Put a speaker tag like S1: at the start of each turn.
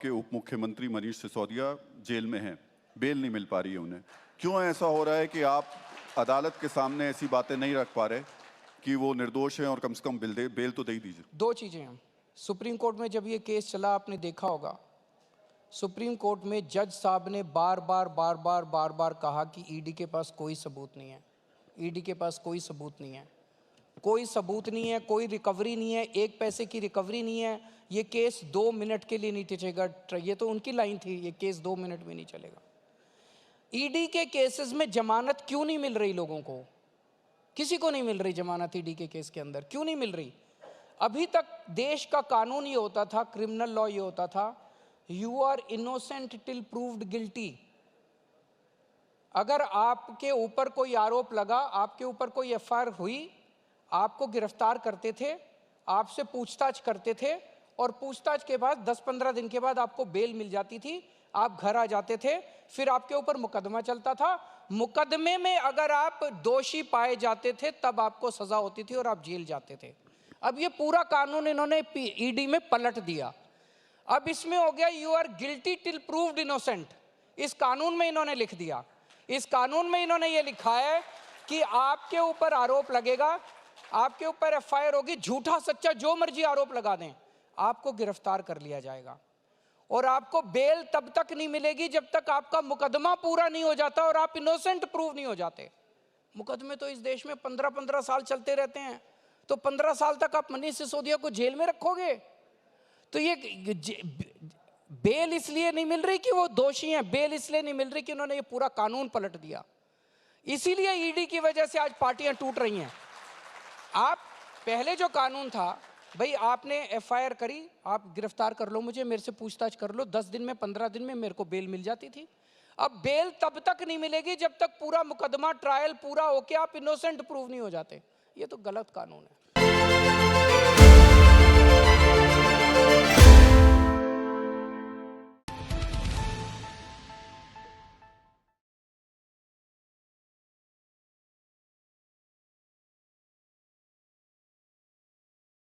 S1: के उप मुख्यमंत्री मनीष सिसोदिया जेल में हैं, बेल नहीं मिल पा रही है उन्हें। क्यों ऐसा हो रहा है कि आप अदालत के सामने ऐसी बातें नहीं रख पा रहे कि वो निर्दोष हैं और कम से कम बेल तो दे ही दीजिए।
S2: दो चीज़ें हैं। सुप्रीम कोर्ट में जब ये केस चला, आपने देखा होगा, सुप्रीम कोर्ट में जज साहब ने बार बार कहा कि ईडी के पास कोई सबूत नहीं है, ईडी के पास कोई सबूत नहीं है, कोई सबूत नहीं है, कोई रिकवरी नहीं है, एक पैसे की रिकवरी नहीं है, ये केस 2 मिनट के लिए नहीं टिकेगा। ये तो उनकी लाइन थी, ये केस 2 मिनट में नहीं चलेगा। ईडी के केसेस में जमानत क्यों नहीं मिल रही लोगों को? किसी को नहीं मिल रही जमानत ईडी के केस के अंदर, क्यों नहीं मिल रही? अभी तक देश का कानून ये होता था, क्रिमिनल लॉ ये होता था, you are innocent till proved guilty. अगर आपके ऊपर कोई आरोप लगा, आपके ऊपर कोई एफआईआर हुई, आपको गिरफ्तार करते थे, आपसे पूछताछ करते थे और पूछताछ के बाद 10-15 दिन के बाद आपको बेल मिल जाती थी, आप घर आ जाते थे, फिर आपके ऊपर मुकदमा चलता था। मुकदमे में अगर आप दोषी पाए जाते थे तब आपको सजा होती थी और आप जेल जाते थे। अब ये पूरा कानून इन्होंने ईडी में पलट दिया। अब इसमें हो गया you are guilty till proved innocent. इस कानून में इन्होंने लिख दिया, इस कानून में इन्होंने ये लिखा है कि आपके ऊपर आरोप लगेगा, आपके ऊपर एफआईआर होगी, झूठा सच्चा जो मर्जी आरोप लगा दें, आपको गिरफ्तार कर लिया जाएगा और आपको बेल तब तक नहीं मिलेगी जब तक आपका मुकदमा पूरा नहीं हो जाता और आप इनोसेंट प्रूव नहीं हो जाते। मुकदमे तो इस देश में 15-15 साल चलते रहते हैं, तो 15 साल तक आप मनीष सिसोदिया को जेल में रखोगे? तो ये बेल इसलिए नहीं मिल रही कि वो दोषी हैं, बेल इसलिए नहीं मिल रही कि उन्होंने ये पूरा कानून पलट दिया। इसीलिए ईडी की वजह से आज पार्टियां टूट रही हैं। आप पहले जो कानून था, भाई आपने एफआईआर करी, आप गिरफ्तार कर लो मुझे, मेरे से पूछताछ कर लो, 10 दिन में 15 दिन में मेरे को बेल मिल जाती थी। अब बेल तब तक नहीं मिलेगी जब तक पूरा मुकदमा ट्रायल पूरा होके आप इनोसेंट प्रूव नहीं हो जाते। ये तो गलत कानून है।